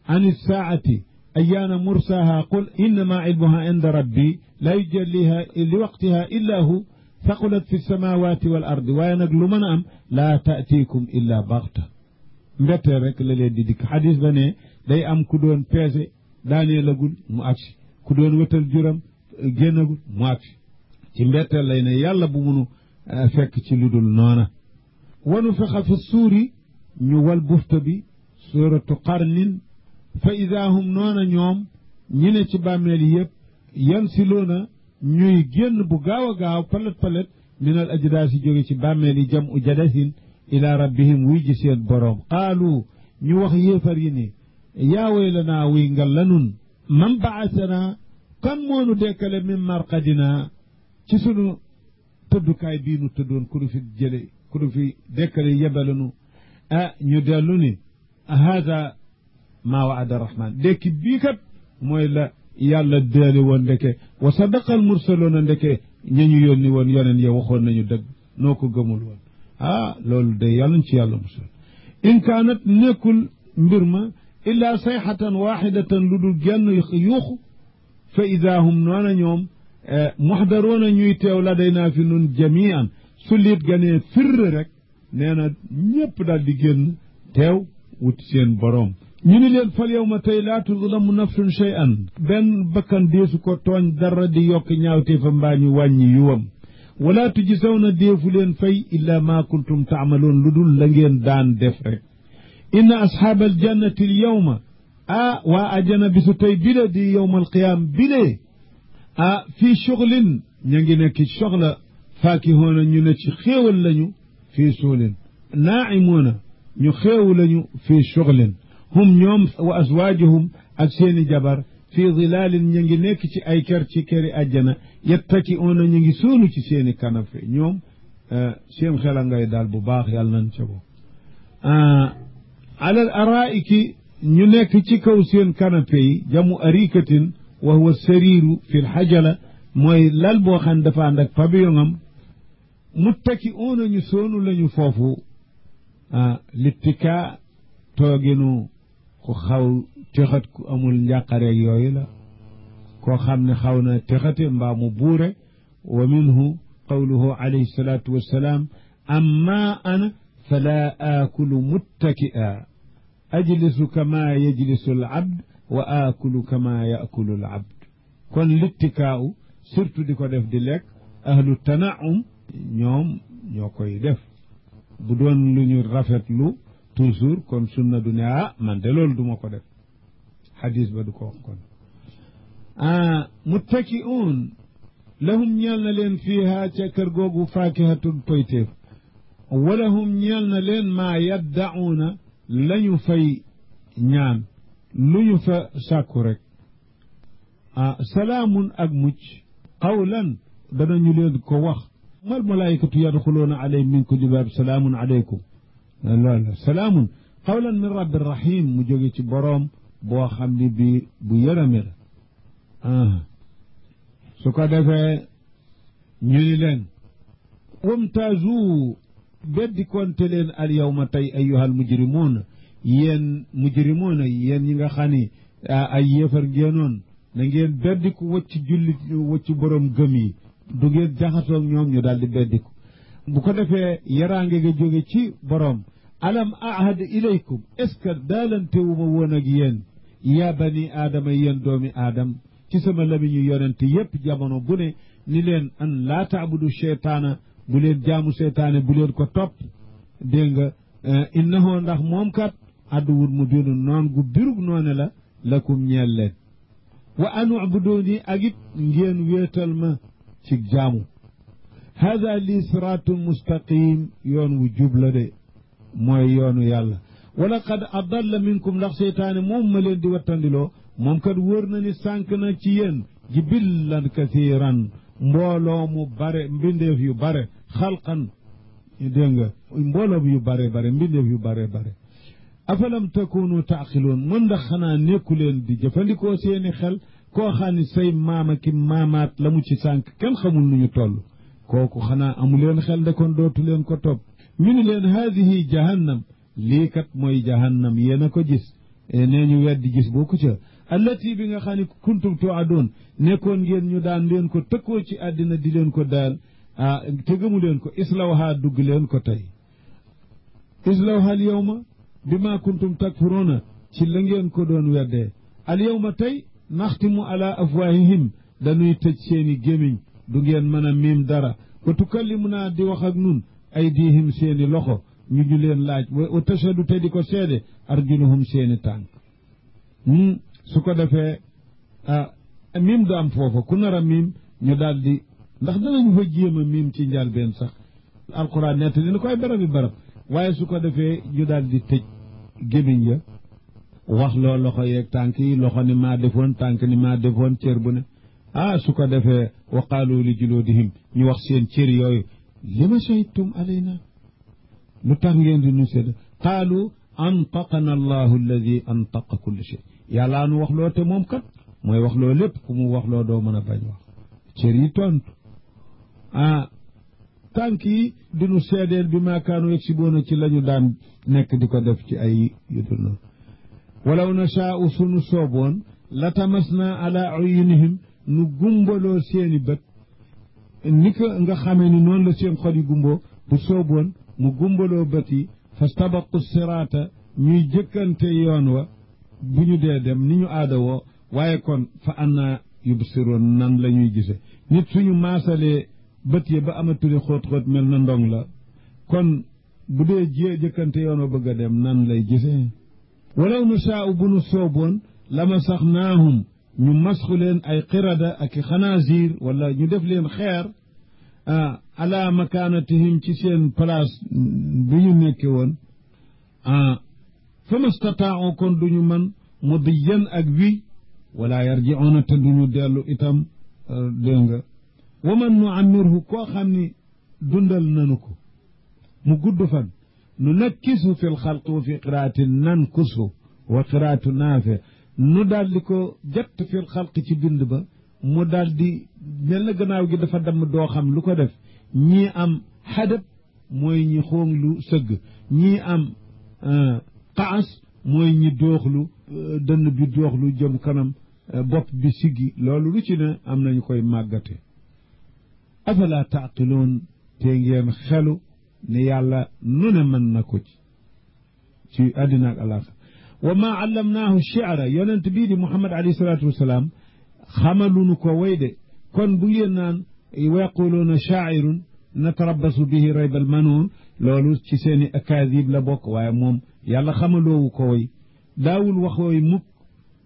an ilsaati ayaana mursaaha qul innama ilmuha inda rabbi laa yujalliha li waqtiha illa hu faqulat fi lsamawati wal ardi waaye nag lu mën a am laa taatiikum illa baxta mbettee rek la leen di dikk xadis ba ne day am ku doon peese daaneelagul mu agsi ku doon wëtal juram génnagul mu agsi ci mbetteel lay ne yàlla bu munu fekk ci lu dul noona wanu fexa fi suuri ñu wal bufta bi suratu qarnin fa ida hum noona ñoom ñi ne ci bàmmeel yëpp yan si loona ñuy génn bu gaaw a gaaw palet min al ajdaas yi jóge ci bàmmeel yi jam u jadasin ila rabbihim wuy ji seen boroom qaalu ñu wax yéefar yi ni yaa waylanaa wuy ngal la nun man baasanaa kan moonu dekkale min marqadina ci sunu tëddukaay bii nu tëddoon ku nu fi jële ku nu fi dekkale yebalanu ñu dellu ni haada maa waada rahman dekki bii kat mooy la yàlla deele woon ndeke wa sadaqal mursaloona ndeke ña ñu yónni woon yoneen ya waxoon nañu dëgg noo ko gëmul woon loolu de yàllañ ci yàlla musal in kaanat nekkul mbir ma illaa sayxatan waxidatan lu dul genn yuuxu fa ida hum noona ñoom muxdaroona ñuy teew la day naa fi nun jamian su liit ganee firr rek nee na ñëpp daal di génn teew wuti seen boroom ñu ni leen fal yow ma tey laa tuzlamu nafsun shay'an benn bakkan deesu ko tooñ dara di yokk ñaawtee fa mbaa ñu wàññi yuwam wala tujzawna deefu leen fay illa ma kuntum taamaloon lu dul la ngeen daan def rek inna ashaaba aljannati al yawma waa ajana bisu tey bile di yowma alqiyaam bile fii shuglin ña ngi nekk soxla faakihuuna ñu ne ci xéewal lañu fii suulin naa'imuuna ñu xéewu lañu fii shuglin hum ñoom wa azwaajuhum ak seeni jabar fii zilaalin ñu ngi nekk ci ay kër ci këri àjjana yattaki'uuna ñu ngi suunu ci seeni kanafe ñoom seen xela ngay daal bu baax yàlla nañ ca bo alal araa'iki ñu nekk ci kaw seen kanape yi jamu arikatin wa huwa sariiru fil xajala mooy lal boo xam dafa ànd ak pavillonam muttaki'uuna ñu soonu lañu foofu littika tooginu ku xaw texat ku amul njàqareeg yooyu la koo xam ne xaw na texate mbaa mu buure wa minhu qawluhu alayhi salaatu wassalaam amma ana fala aakulu muttaki'a ajlisu kama yajlisu al abd wa aakulu kama yaakulu al abd kon littikaa'u surtout di ko def di lekk ahlu tanaum ñoom ñoo koy def bu doon lu ñu rafetlu toujours kon sunna du ne man de loolu duma ko def xadis ba du ko wax kon muttaki'uun lahum ñeel na leen fiiha ca kër googu faakihatun poyteef walahum ñeel na leen maa yadda'uuna lañu fay ñaan lu ñu fa sàkku rek salaamun ak mucc qawlan danañu leen ko wax mal malaayikatu yadxuluuna alayhim min kulli baab salaamun aleykum loolu salaamun qawlan min rabbi rahim mu jóge ci boroom boo xam ni bi bu yërëme la su ko defee ñu ni leen wamtaazu beddi konte leen al yawma tey ayyuhal mujrimuuna yéen mujrimuuna yéen ñi nga xam ni ay yéefar ngéenoon na ngeen beddiku wacc jullit wacc boroom gëm yi du ngeen jaxasoog ñoom ñu daal di beddiku bu ko defee yaraange nga jóge ci boroom alam ahad ilaykum est-ce que daalantewuma woon ak yéen yaa bani aadama yéen doomi aadam ci sama lamiñu yonente yépp jamono bu ne ni leen an laa taabudu cheytaana bu leen jaamu seytaane bu leen ko topp dégg nga innahu ndax moom kat adduwul mu binu noon gu birug noone la lakum ñeel leen wa an ubuduni ak it ngeen wéetal ma ci jaamu hada li siraatun mustaqim yoon wu jub la de mooy yoonu yàlla wala qad adalla minkum ndax seytaane moom ma leen di wattandiloo moom kat wóor na ni sànq na ci yéen jibillan kathiran mbooloo mu bare mbindeef yu bare xalqan dégg nga mbooloo yu bare bare mbindeef yu bare bare afalam takunu taaqiloon mën ndax xanaa nekku leen di jëfandikoo seeni xel koo xam ne say maama ki maamaat la mu ci sànq kenn xamul nu ñu toll kooku xanaa amu leen xel de kon dootu leen ko topp ñu ni leen haadihi jahannam lii kat mooy jahannam yéen a ko gis nee ñu weddi gis boo ko ca allati bi nga xam ne kuntum tuadoon nekkoon ngeen ñu daan leen ko tëkkoo ci àddina di leen ko daal te gëmu leen ko islawha dugg leen ko tey islawha al yawma bi ma kuntum takfuruuna ci la ngeen ko doon weddee al yawma tey naxtimu ala afwaahihim dañuy tëj seeni gémiñ du ngeen mën a miim dara wa tukallimunaa di wax ak nun aydihim seeni loxo ñu leen laaj wa tashhadu te di ko seede arjuluhum seeni tànk su ko defee miim du am foofa ku nar a miim ñu daal di ndax danañu fa jéem a miim ci njàlbeen sax alquran nett dina koy barabi barab waaye su ko defee ñu daal di tëj gémiñ ya wax loo loxo yeeg tànk yi loxo ni maa defoon tànk ni maa defoon cër bu ne su ko defee wa qaalu li juluudihim ñu wax seen cër yooyu lima shahidtum alayna lu tax ngeen di nu sédd qaalu antaqana allahu alladi antaqa kulli shay yàllaa nu wax loo te moom kat mooy wax loo lépp ku mu wax loo doo mën a bañ wax cër yi tontu tànk yi dinu seedeel bi maakaanu yaksibuuna ci lañu daan nekk di ko def ci ay yudul noonu walaw nashaa'u sunu sooboon la tamasna ala uyunihim nu gumbaloo seeni bët ni ko nga xamee ni noonu la seen xol yi gumboo bu sooboon mu gumbaloo bët yi fastabaqu siraata ñuy jëkkante yoon wa bu ñu dee dem ni ñu aada woo waaye kon fa anna yubsiroon nan la ñuy gise nit suñu maasalee bët yi ba amatuli xóot-xóot mel na ndong la kon bu dee jëkkante yoon wa bëgg a dem nan lay gisee walaw nu saa'u bu nu sooboon lama sax naahum ñu masxu leen ay qirada ak i xanaasiir wala ñu def leen xeer ala makaanatihim ci seen place bi ñu nekke woon fa mastataau kon duñu man mudiyan ak wi wala yarjiuna te duñu dellu itam dégg nga wa man nu amirhu koo xam ni dundal nanu ko mu gudd fan nu nakkisu fi lxalq wa fi qiraati nankusu wa qiraatu naafi nu daal di ko jett fi lxalq ci bind ba mu daal di mel na gannaaw gi dafa damm doo xam lu ko def ñii am xadab mooy ñi xoong lu sëgg ñii am qaas mooy ñi dooxlu dënn bi dooxlu jëm kanam bopp bi siggi loolu lu ci ne am nañu koy màggate afala taaqiloon te ngeen xelu ne yàlla nu ne mën na ko ci àddina ak alaxira wa maa allamnaahu shi'ra yonent bii di Muhammad alayhi salaatu wasalaam xamalunu ko way de kon bu ngeen naan wa yaquluuna shaa'irun natarabbasu bihi raybal manuun loolu ci seeni akaadib la bokk waaye moom yàlla xamaloowu ko way daawul wax way mukk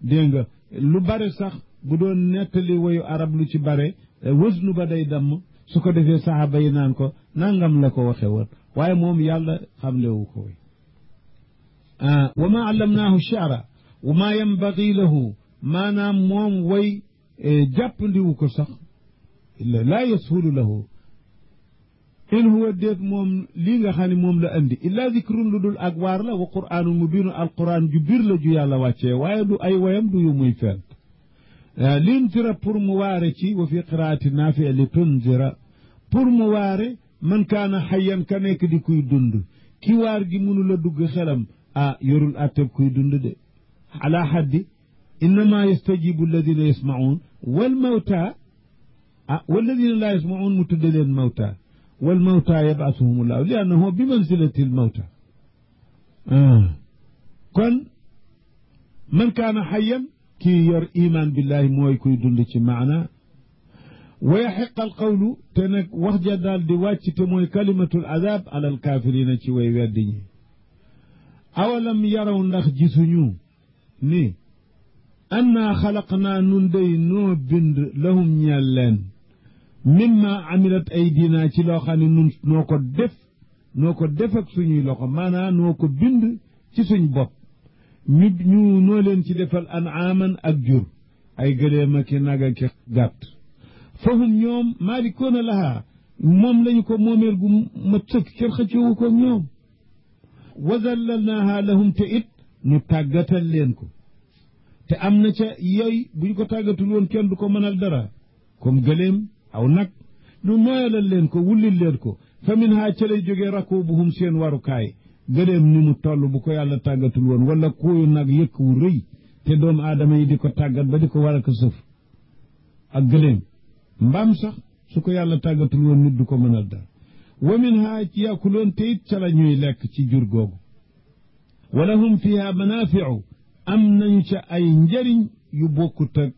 dégg nga lu bare sax bu doon nettali wayu arab lu ci bare wësnu ba day damm su ko defee saxaaba yi naan ko nangam la ko waxe woon waaye moom yàlla xamlewu ko way wa ma allamnaahu shi'ra wa ma yanbaghi lahu maanaam moom way jàppandiwu ko sax laa yashulu lahu in huwa déet moom lii nga xam ne moom la andi illa zikrun lu dul ak waar la wa qur'aanun mubiinun alquran ju biir la ju yàlla wàccee waaye du ay wayam du yu muy fent lintira pour mu waare ci wa fi qiraati naafi li tunzira pour mu waare man kaana xayyan ka nekk di kuy dund ki waar gi mënu la dugg xelam yorul atteb kuy dund de ala haddi innama yastajibu alladina yasmaun wal mawta walladina laa yasmaun mu tudde leen mawta wal mawta yab'athuhum ullahu li annahu bi manzilati al mawta kon man kaana xayyan kii yor iman billahi mooy kuy dund ci maana wa yaxiq al qawlu te nag wax ja daal di wàcc te mooy kalimatul azab ala al kaafirina ci way weddi ñi awalam yaraw ndax gisuñu ni annaa xalaqnaa nun day noo bind lahum ñeel leen mimma amilat aydina ci loo xam ne nun noo ko def ak suñuy loxo maanaam noo ko bind ci suñ bopp ñu noo leen ci defal an'aaman ak jur ay gëléem ak nag ak gàtt fahum ñoom maalikoona lahaa moom lañu ko moomeel gu ma sëkk kenn xëccoowu ko ñoom wa zallalnaaha lahum te it nu tàggatal leen ko te am na ca yooyu bu ñu ko tàggatul woon kenn du ko mënal dara comme gëléem aw nag nu nooyalal leen ko wullil leen ko fa min haa ca lay jógee rakuubuhum seen warukaay gëléem ni mu toll bu ko yàlla tàggatul woon wala kuuyu nag yëkk wu rëy te doomu aadama yi di ko tàggat ba di ko war a ko sëf ak gëléem mbaam sax su ko yàlla tàggatul woon nit du ko mënal dara wa min haa ci yàkkuloon te it ca la ñuy lekk ci jur googu wala hum fiha manaafiu am nañu ca ay njëriñ yu bokkut ak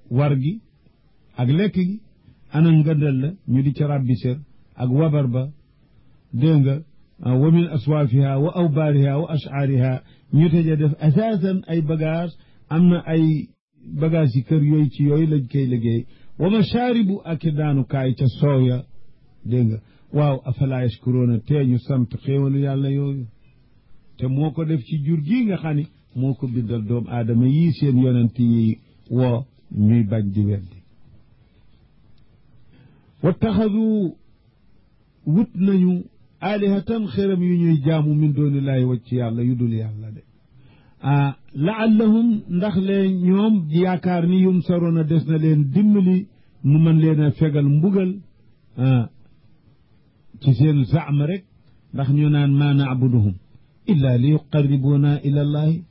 war gi ak lekk gi ana ngëndal la ñu di ca rabbi ser ak wabar ba dégg nga wa min aswaafiha wa awbaariha wa ash'aariha ñu tëje def asaasan ay bagage am na ay bagage yi kër yooyu ci yooyu lañ koy liggéey wa mashaaribu ak daanukaay ca soow ya dégg nga waaw afala yashkuruuna tee ñu sant xéewalu yàlla yooyu te moo ko def ci jur gii nga xam ne moo ko bindal doomu aadama yii seen yonent yi woo ñuy bañ di weddi wattaxadu wut nañu aalihatan xëram yu ñuy jaamu min doonillaahi wacc yàlla yu dul yàlla de laallahum ndax leen ñoom yaakaar ni yum saroona des na leen dimbali mu mën leen a fegal mbugal ci seen zaama rek ndax ñu naan maa naabuduhum illa li yuqarribuuna ila llahi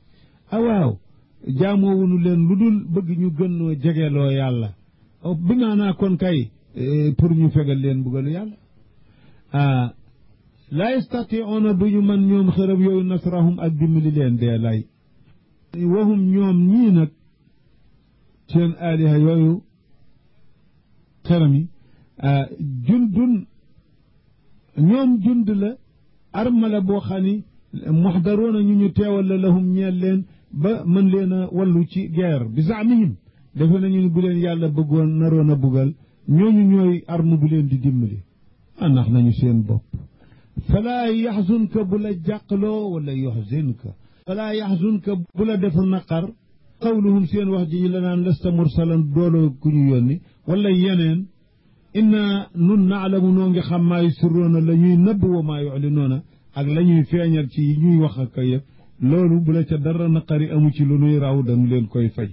awaaw jaamoowunu leen lu dul bëgg ñu gënnoo jegeloo yàlla bi maanaa kon kay pour ñu fegal leen mbugalu yàlla laa yastatiuuna duñu mën ñoom xërëm yooyu nasrahum ak dimbali leen dee lay wahum ñoom ñii nag seen aaliha yooyu xërëm yi jundun ñoom jund la armala boo xam ni muxdaroona ñu teewal la lahum ñeel leen ba mën leen a wallu ci guerre bi zaamihim defe nañu ni bu leen yàlla bëggoon naroon a buggal ñooñu ñooy arme bu leen di dimbali nax nañu seen bopp falaa yaxzunka bu la jàqloo wala yuxzinka falaa yaxzunka bu la def naqar qawluhum seen wax ji ñu la naan lasta mursalan dooloo ku ñu yónni wala yeneen inna nun naalamu noo ngi xam maa yusirroona la ñuy nëbb wa maa yuclinoona ak la ñuy feeñal ci yi ñuy wax ak yëpp loolu bu la ca dara naqari amu ci lu nuy raw dañu leen koy fay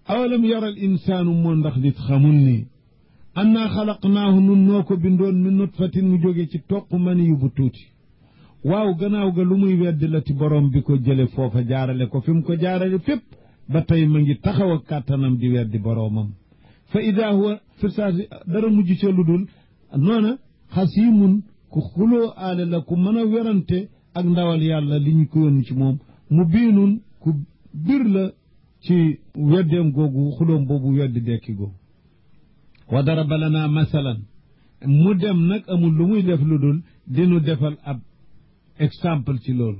awalam yara al insaanu moo ndax nit xamul ni annaa xalaqnaahu nun noo ko bindoon min nutfatin mu jóge ci toq mani yu bu tuuti waaw gannaaw ga lu muy weddi la ci borom bi ko jële foofa jaarale ko fi mu ko jaarale fépp ba tey ma ngi taxaw ak kàttanam di weddi boroomam fa ida huwa firsaasi dara mujj ca lu dul noona xasiimun ku xuloo aale la ku mën a werante ak ndawal yàlla li ñu ko yónni ci moom mu biinun ku bir la ci weddeem googu xuloom boobu weddi dekki googu wa daraba lana masalan mu dem nag amul lu muy def lu dul dinu defal ab exemple ci loolu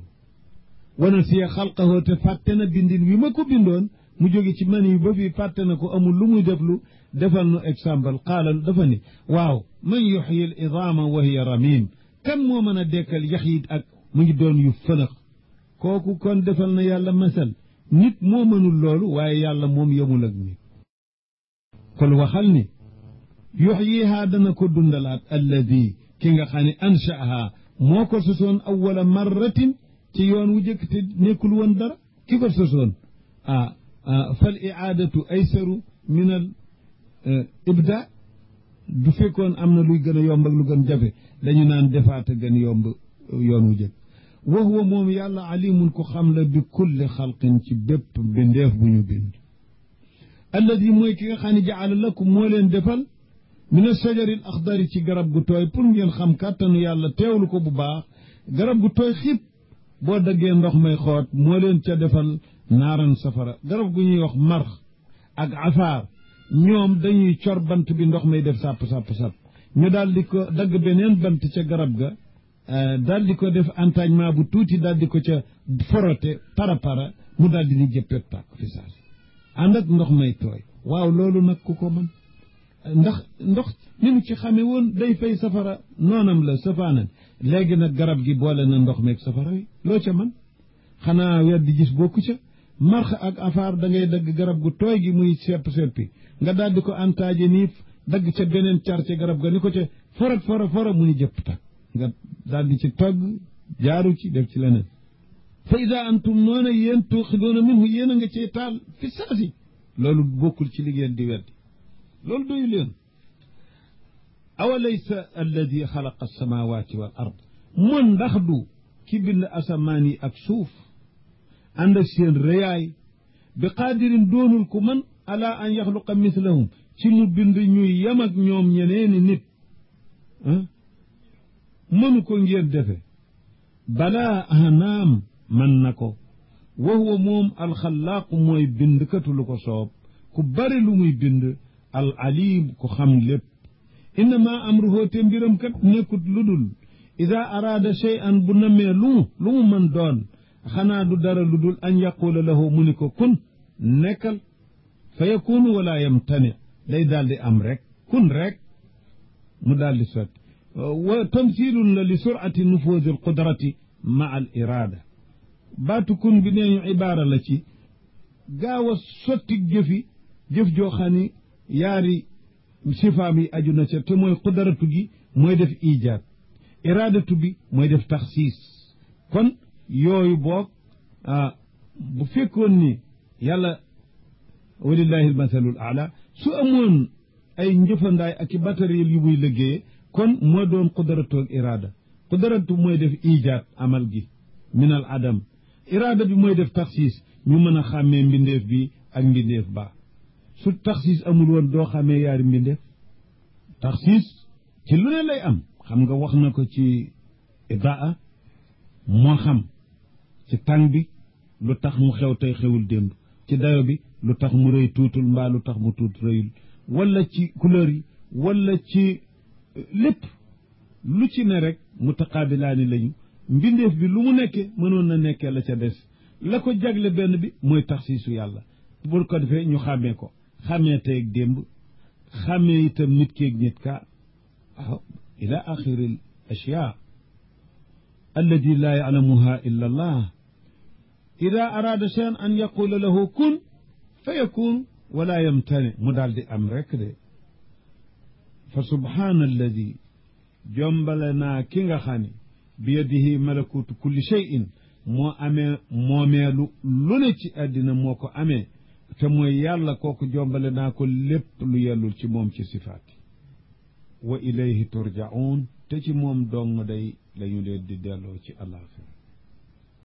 wana siya xalqahoo te fàtte na bindin wi ma ko bindoon mu jóge ci mani yu ba fii fàtte na ko amul lu muy def lu defal nu exemple qaala dafa ni waaw man yuxyi al idaama wa hiya ramim kan moo mën a dekkal yax yi ak mu ngi doon yu fënax kooku kon defal na yàlla masal nit moo mënul loolu waaye yàlla moom yemul ak nit kon waxal ni yuxyihaa dana ko dundalaat alladi ki nga xam ne anshaaha moo ko sosoon awwala marratin ci yoon wu jëkk te nekkul woon dara ki ko sosoon fal iaadatu aysaru min al ibda du fekkoon am na luy gën a yomb ak lu gën jafe dañu naan defaata gën yomb yoon wu jëkk wa huwa moom yàlla alimun ko xam la bi kulli xalqin ci bépp bindeef bu ñu bind alladi mooy ki nga xam ne jaala lakum moo leen defal min ashajari al axdari ci garab gu tooy pour ngeen xam kàttanu yàlla teewlu ko bu baax garab gu tooy xib boo daggee ndox may xoot moo leen ca defal naaran safara garab gu ñuy wax marx ak afaar ñoom dañuy cor bant bi ndox may def sàpp ñu daal di ko dagg beneen bant ca garab ga daal di ko def entagnement bu tuuti daal di ko ca forote para mu daal di ni jëppet tàkk fi saasi ànd ak ndox may tooy waaw loolu nag ku ko mën ndax ndox ñu ci xame woon day fay safara noonam la safaanam léegi nag garab gi boole na ndox meeg safara yi loo ca man xanaa weer di gis bokku ca marx ak afaar da ngay dagg garab gu tooy gi muy seppi nga daal di ko antaaje nii dagg ca beneen car ca garab ga ni ko ca fora mu ni jëpp tàkk nga daal di ci togg jaaru ci def ci leneen fa ida antum noona yéen tuuxidoona minhu yéen a nga cee taal fi saasi loolu bokkul ci li ngeen di weddi loolu doyu leen awalaysa alladi xalaqa alsamawati wal ard mon ndax du ki bind asamaan yi ak suuf ànd ak seen rëyaay bi qaadirin doonul ku man ala an yaxluqa mislahum ci mu bind ñuy yem ak ñoom ñeneeni nit mënu ko ngeen defe balaa naam man na ko wa huwa moom alxalaaqu mooy bindkatu lu ko soob ku bari lu muy bind al alim ku xam lépp innama amruhu te mbiram kat nekkut lu dul ida araada shay'an bu namee lu mu mën doon xanaa du dara lu dul an yaqula lahu mu ni ko kun nekkal fa yakunu wala yamtani day daal di am rek kun rek mu daal di sotti wa tamsilun la li surati nufuzi al qudrati ma al irada baatu kun bi nee ñu ibaara la ci gaaw a sotti jëf joo xam ni yaari sifaam yi aju na ca te mooy qudaratu gi mooy def ijaad iraadatu bi mooy def taxsiis kon yooyu boog bu fekkoon ni yàlla walillahi almasalul ala su amoon ay njëfandaay ak i matériel yu muy liggéeye kon moo doon qudaratu ak iraada qudaratu mooy def ijaad amal gi min al adam iraada bi mooy def taxsiis ñu mën a xàmmee mbindeef bi ak mbindeef ba su taxsiis amul woon doo xamee yaari mbindeef taxsiis ci lu ne lay am xam nga wax na ko ci idaa moo xam ci tàng bi lu tax mu xew tey xewul démb ci dayo bi lu tax mu rëy tuutul mbaa lu tax mu tuut rëyul wala ci couleur yi wala ci lépp lu ci ne rek mutaqaabilaani lañu mbindeef bi lu mu nekke mënoon na nekkee la ca des la ko jagle benn bi mooy taxsiisu yàlla bu ko defee ñu xàmmee ko xàmmee tey ak démb xamee itam nit keeg nit ka waaw ila axiri al ashyaa allati laa yaclamuha illa allah ida araada cheyan an yaqula lahu kun fa yakun wala yamtani mu daal di am rek de fa subhaana alladi jombale naa ki nga xam ne bi yadihi malakutu kulli cheyin moo amee moomeelu lu ne ci àddina moo ko amee te mooy yàlla kooku jombale naa ko lépp lu yellul ci moom ci sifaati wa ilayhi turjaun te ci moom dong day lañu leen di delloo ci àllaaxira